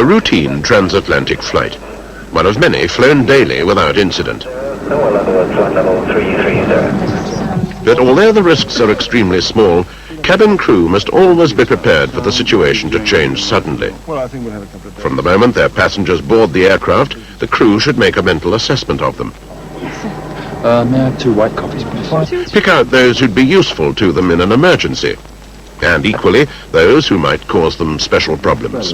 a routine transatlantic flight, one of many flown daily without incident. But although the risks are extremely small, cabin crew must always be prepared for the situation to change suddenly. From the moment their passengers board the aircraft, the crew should make a mental assessment of them. May I have 2 white coffees, please? Pick out those who'd be useful to them in an emergency, and equally those who might cause them special problems.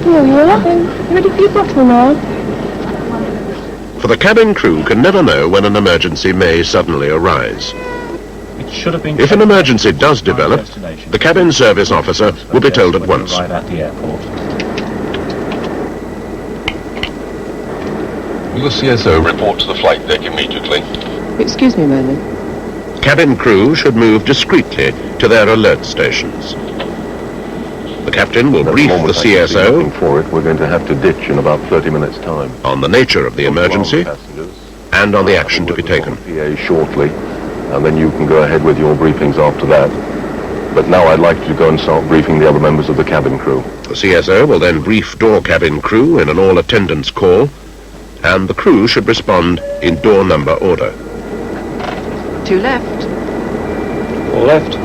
Here you are. Ready for your bottle now? For the cabin crew can never know when an emergency may suddenly arise. It should have been. If an emergency does develop, the cabin service officer will be told at once. Right at the airport. Will the CSO report to the flight deck immediately? Excuse me a moment. Cabin crew should move discreetly to their alert stations. The captain will brief the CSO For it, we're going to have to ditch in about 30 minutes' time. on the nature of the emergency and on the action to be taken. PA shortly, and then you can go ahead with your briefings after that. But now I'd like you to go and start briefing the other members of the cabin crew. The CSO will then brief door cabin crew in an all-attendance call, and the crew should respond in door number order. 2 left. 4 left.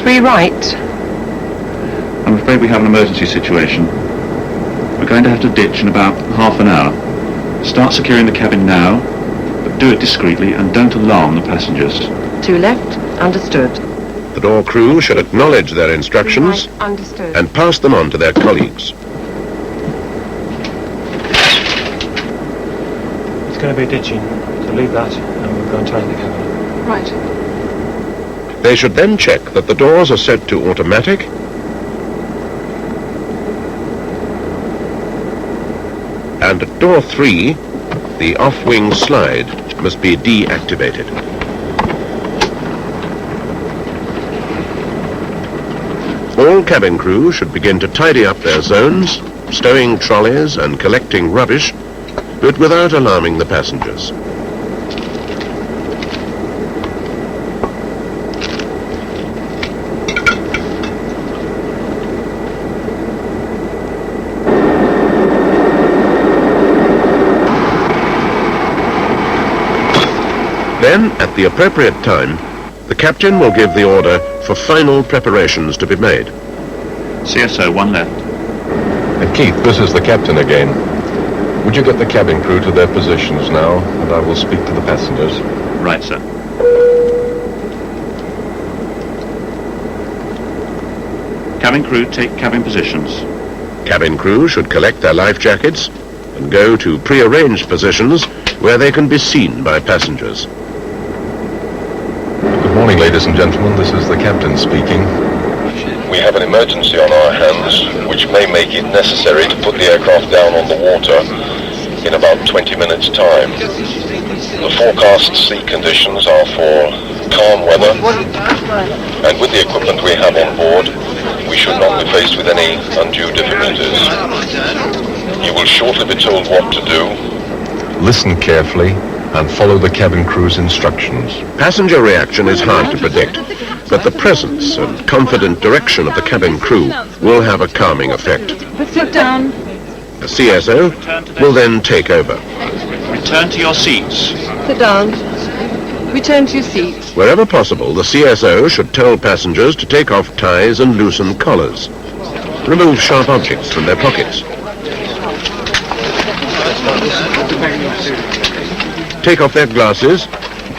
3 right. I'm afraid we have an emergency situation. We're going to have to ditch in about half an hour. Start securing the cabin now, but do it discreetly and don't alarm the passengers. 2 left. Understood. The door crew should acknowledge their instructions Right. Understood. and pass them on to their colleagues. It's going to be ditching, so leave that and we'll go and tighten the cabin. Right. They should then check that the doors are set to automatic and at door 3, the off-wing slide must be deactivated. All cabin crew should begin to tidy up their zones, stowing trolleys and collecting rubbish, but without alarming the passengers. Then, at the appropriate time, the captain will give the order for final preparations to be made. CSO, 1 left. And Keith, this is the captain again. Would you get the cabin crew to their positions now, and I will speak to the passengers? Right, sir. Cabin crew, take cabin positions. Cabin crew should collect their life jackets and go to pre-arranged positions where they can be seen by passengers. Good morning, ladies and gentlemen. This is the captain speaking. We have an emergency on our hands, which may make it necessary to put the aircraft down on the water in about 20 minutes' time. The forecast sea conditions are for calm weather, and with the equipment we have on board, we should not be faced with any undue difficulties. You will shortly be told what to do. Listen carefully and follow the cabin crew's instructions. Passenger reaction is hard to predict, but the presence and confident direction of the cabin crew will have a calming effect. Sit down. The CSO will then take over. Return to your seats. Sit down. Return to your seats. Wherever possible, the CSO should tell passengers to take off ties and loosen collars. Remove sharp objects from their pockets. Take off their glasses,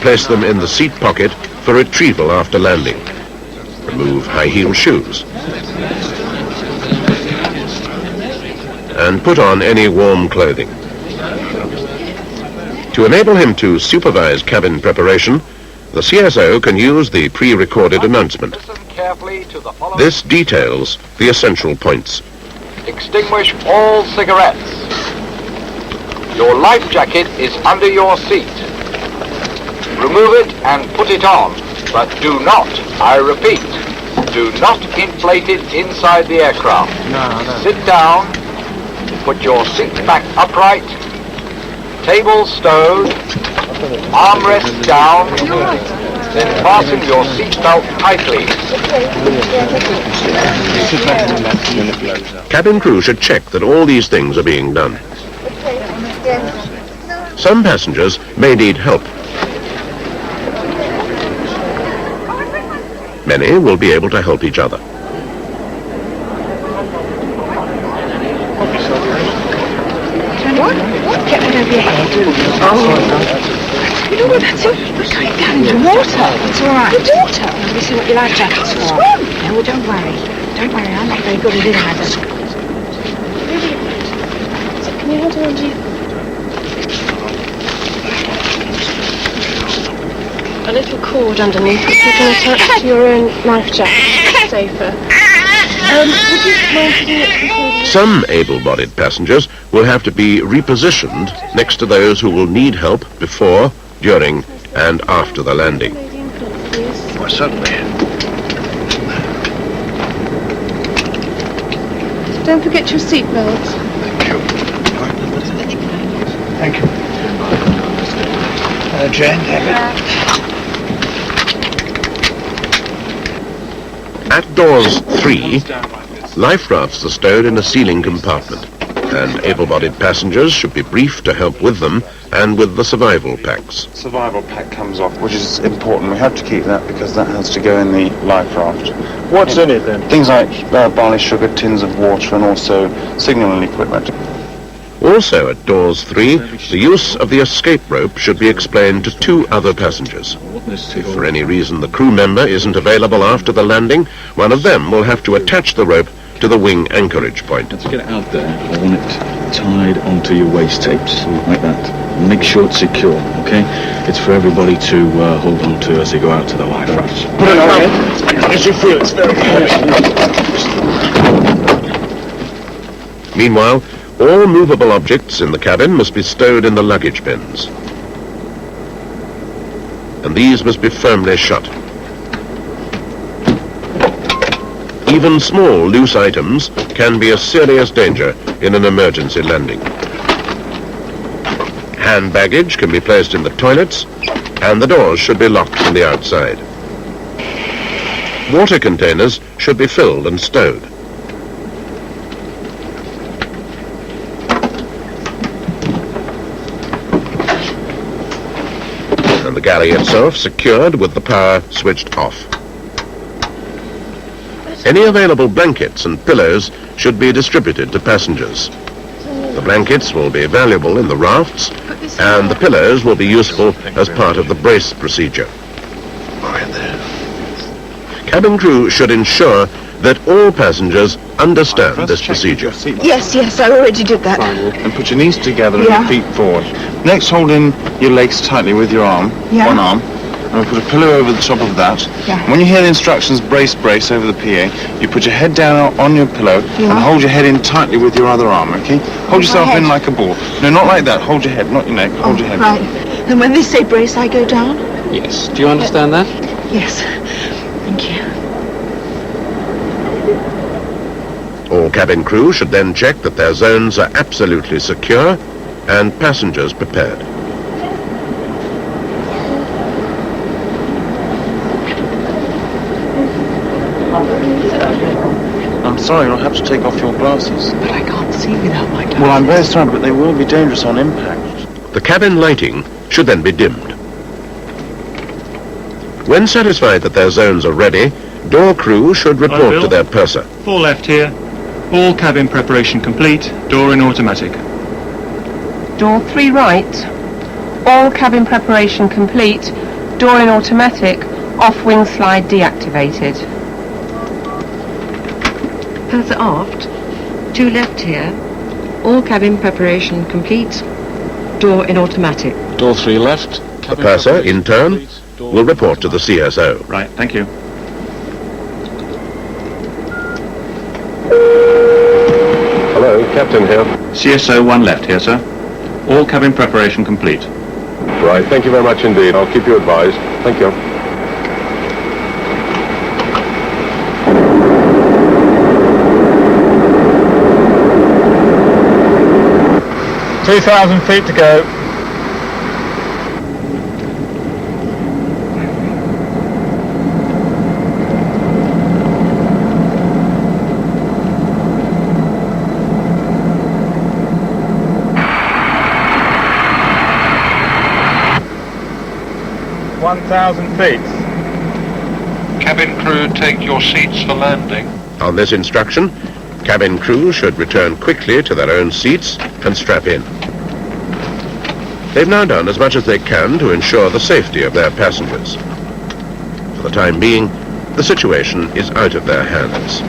place them in the seat pocket for retrieval after landing. Remove high-heeled shoes. And put on any warm clothing. To enable him to supervise cabin preparation, the CSO can use the pre-recorded announcement. This details the essential points. Extinguish all cigarettes. Your life jacket is under your seat. Remove it and put it on, but do not, I repeat, Do not inflate it inside the aircraft. Sit down, put your seat back upright, table stowed, armrest down, then fasten your seatbelt tightly. Cabin crew should check that all these things are being done. Some passengers may need help. Many will be able to help each other. What? Get one over your head. You know what, that's it. We're going down into water. It's all right. The water? Let me see what your life jacket's for. Swim? No, well, don't worry. Don't worry, I'm not very good at it either. So, can you hold on to a little cord underneath which you can attach to your own life jacket. It's safer. Would you mind putting it? Some able-bodied passengers will have to be repositioned next to those who will need help before, during, and after the landing. Well, certainly. Don't forget your seatbelt. Thank you. Thank you. Jane, have it. At doors 3, life rafts are stowed in a ceiling compartment, and able-bodied passengers should be briefed to help with them and with the survival packs. Survival pack comes off, which is important. We have to keep that because that has to go in the life raft. What's in it then? Things like barley sugar, tins of water, and also signalling equipment. Also at doors 3, the use of the escape rope should be explained to 2 other passengers. If for any reason the crew member isn't available after the landing, one of them will have to attach the rope to the wing anchorage point. To get it out there, I want it tied onto your waist tapes, like that. Make sure it's secure, okay? It's for everybody to hold on to as they go out to the life rafts. Put it on. As you feel, it's very heavy. Meanwhile, all movable objects in the cabin must be stowed in the luggage bins. And these must be firmly shut. Even small loose items can be a serious danger in an emergency landing. Hand baggage can be placed in the toilets, and the doors should be locked from the outside. Water containers should be filled and stowed. And the galley itself secured with the power switched off. Any available blankets and pillows should be distributed to passengers. The blankets will be valuable in the rafts, and the pillows will be useful as part of the brace procedure. Cabin crew should ensure that all passengers understand this procedure. Yes, I already did that. And put your knees together and your feet forward. Next, hold in your legs tightly with your arm, one arm, and we'll put a pillow over the top of that. When you hear the instructions, brace over the PA, you put your head down on your pillow and hold your head in tightly with your other arm, okay? Hold yourself in like a ball. No, not like that. Hold your head, not your neck. Hold your head. Right. And when they say brace, I go down? Yes. Do you understand that? Yes. Thank you. All cabin crew should then check that their zones are absolutely secure and passengers prepared. I'm sorry, you'll have to take off your glasses. But I can't see without my glasses. Well, I'm very sorry, but they will be dangerous on impact. The cabin lighting should then be dimmed. When satisfied that their zones are ready, door crew should report to their purser. 4 left here. All cabin preparation complete. Door in automatic. Door 3 right. All cabin preparation complete. Door in automatic. Off wing slide deactivated. Purser aft. 2 left here. All cabin preparation complete. Door in automatic. Door 3 left. The purser, in turn, will report to the CSO. Right, thank you. Hello, Captain here. CSO 1 left here, sir. All cabin preparation complete. Right, thank you very much indeed. I'll keep you advised. Thank you. 2,000 feet to go. Cabin crew, take your seats for landing. On this instruction, cabin crew should return quickly to their own seats and strap in. They've now done as much as they can to ensure the safety of their passengers. For the time being, the situation is out of their hands.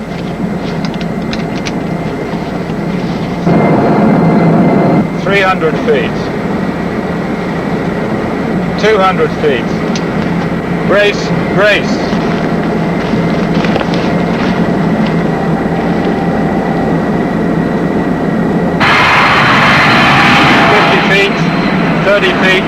"300 feet. 200 feet. Brace, brace. 50 feet, 30 feet.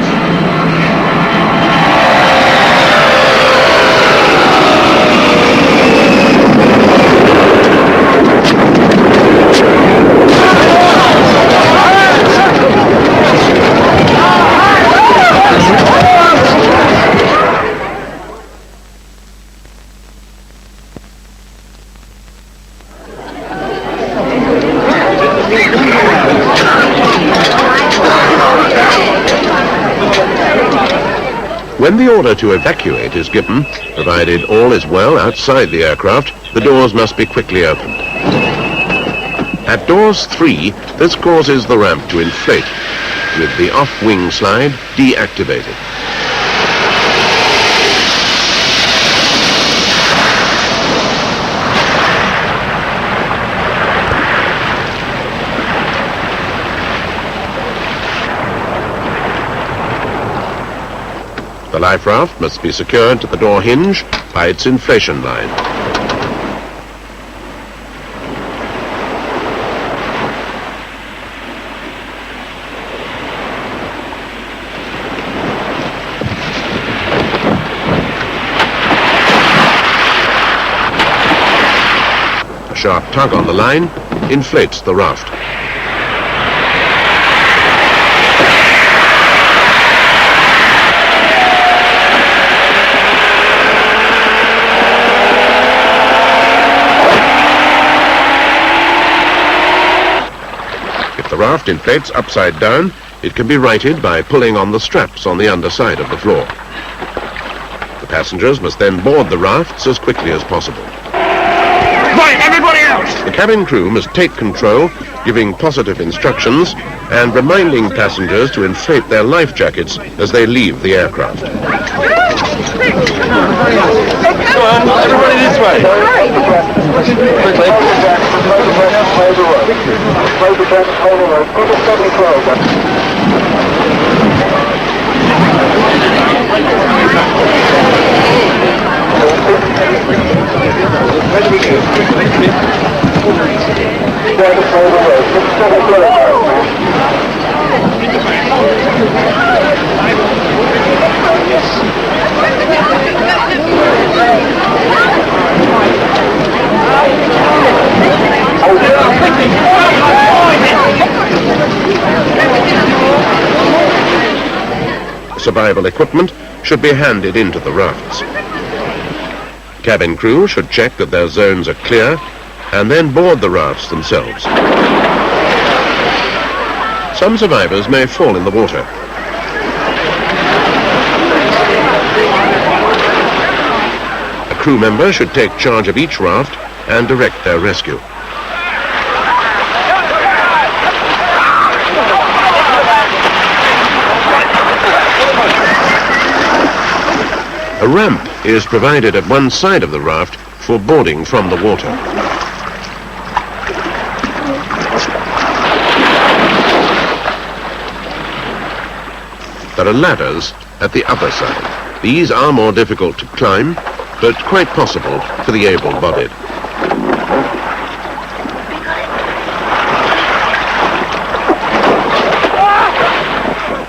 When the order to evacuate is given, provided all is well outside the aircraft, the doors must be quickly opened. At doors 3, this causes the ramp to inflate, with the off-wing slide deactivated. The life raft must be secured to the door hinge by its inflation line. A sharp tug on the line inflates the raft. If the raft inflates upside down, it can be righted by pulling on the straps on the underside of the floor. The passengers must then board the rafts as quickly as possible. Right, everybody out! The cabin crew must take control, giving positive instructions and reminding passengers to inflate their life jackets as they leave the aircraft. Come on, everybody this way. Survival equipment should be handed into the rafts. Cabin crew should check that their zones are clear and then board the rafts themselves. Some survivors may fall in the water. A crew member should take charge of each raft and direct their rescue. A ramp is provided at one side of the raft for boarding from the water. There are ladders at the upper side. These are more difficult to climb, but quite possible for the able-bodied.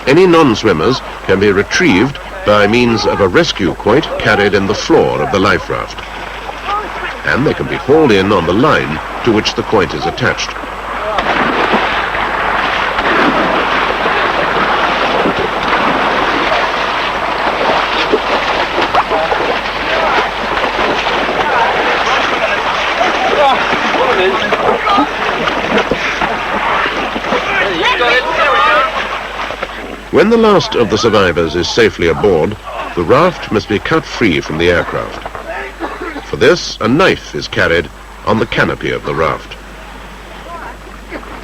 Any non-swimmers can be retrieved by means of a rescue quoit carried in the floor of the life raft. And they can be hauled in on the line to which the quoit is attached. When the last of the survivors is safely aboard, the raft must be cut free from the aircraft. For this, a knife is carried on the canopy of the raft.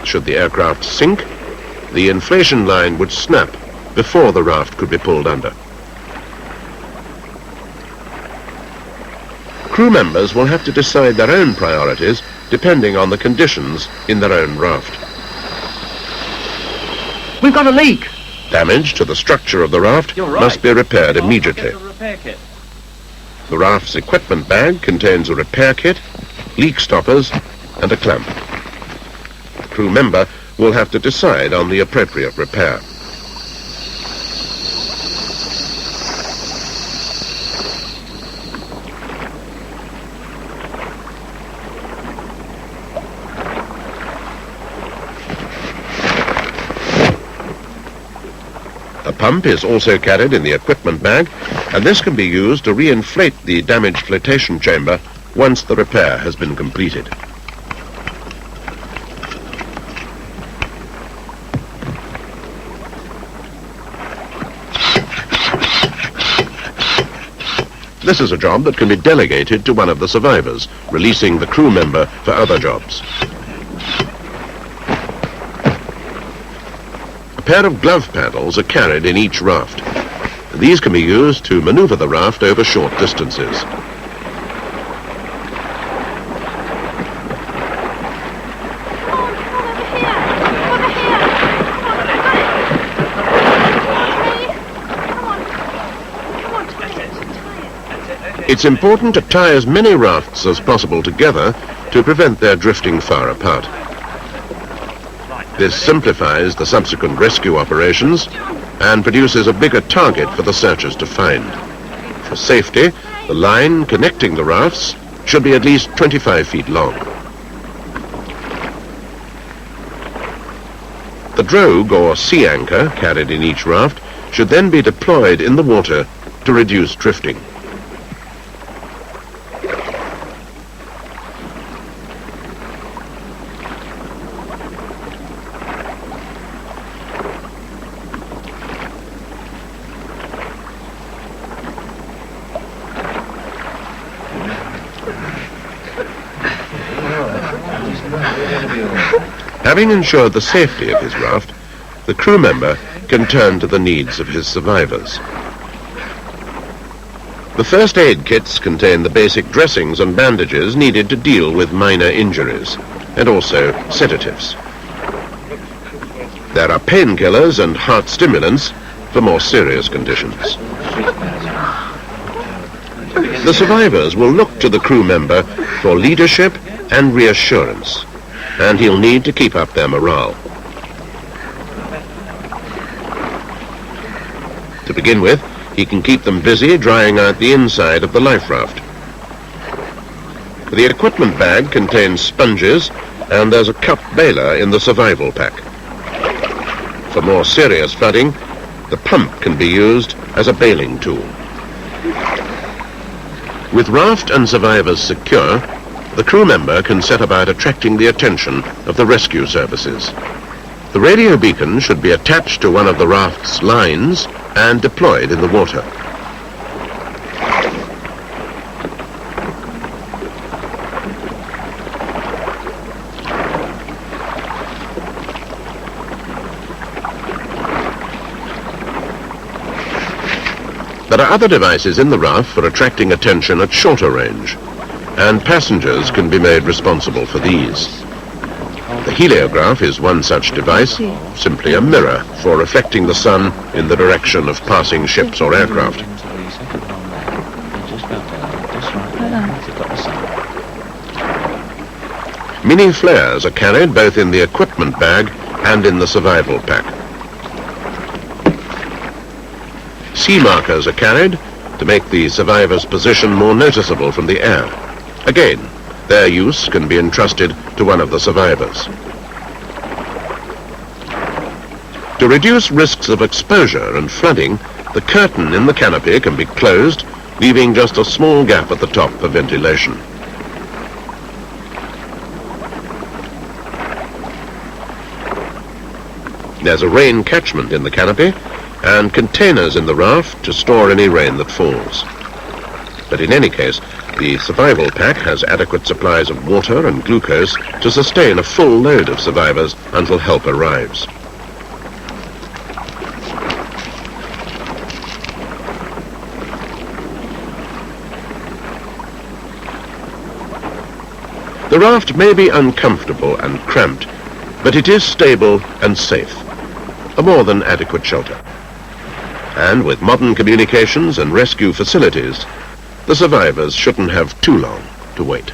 Should the aircraft sink, the inflation line would snap before the raft could be pulled under. Crew members will have to decide their own priorities depending on the conditions in their own raft. We've got a leak. Damage to the structure of the raft must be repaired immediately. The raft's equipment bag contains a repair kit, leak stoppers, and a clamp. The crew member will have to decide on the appropriate repair. A pump is also carried in the equipment bag, and this can be used to re-inflate the damaged flotation chamber once the repair has been completed. This is a job that can be delegated to one of the survivors, releasing the crew member for other jobs. A pair of glove paddles are carried in each raft. These can be used to maneuver the raft over short distances. It's important to tie as many rafts as possible together to prevent their drifting far apart. This simplifies the subsequent rescue operations and produces a bigger target for the searchers to find. For safety, the line connecting the rafts should be at least 25 feet long. The drogue or sea anchor carried in each raft should then be deployed in the water to reduce drifting. Having ensured the safety of his raft, the crew member can turn to the needs of his survivors. The first aid kits contain the basic dressings and bandages needed to deal with minor injuries, and also sedatives. There are painkillers and heart stimulants for more serious conditions. The survivors will look to the crew member for leadership and reassurance, and he'll need to keep up their morale. To begin with, he can keep them busy drying out the inside of the life raft. The equipment bag contains sponges, and there's a cup bailer in the survival pack. For more serious flooding, the pump can be used as a bailing tool. With raft and survivors secure, the crew member can set about attracting the attention of the rescue services. The radio beacon should be attached to one of the raft's lines and deployed in the water. There are other devices in the raft for attracting attention at shorter range, and passengers can be made responsible for these. The heliograph is one such device, simply a mirror for reflecting the sun in the direction of passing ships or aircraft. Mini flares are carried both in the equipment bag and in the survival pack. Sea markers are carried to make the survivor's position more noticeable from the air. Again, their use can be entrusted to one of the survivors. To reduce risks of exposure and flooding, the curtain in the canopy can be closed, leaving just a small gap at the top for ventilation. There's a rain catchment in the canopy, and containers in the raft to store any rain that falls. But in any case, the survival pack has adequate supplies of water and glucose to sustain a full load of survivors until help arrives. The raft may be uncomfortable and cramped, but it is stable and safe, a more than adequate shelter. And with modern communications and rescue facilities, the survivors shouldn't have too long to wait.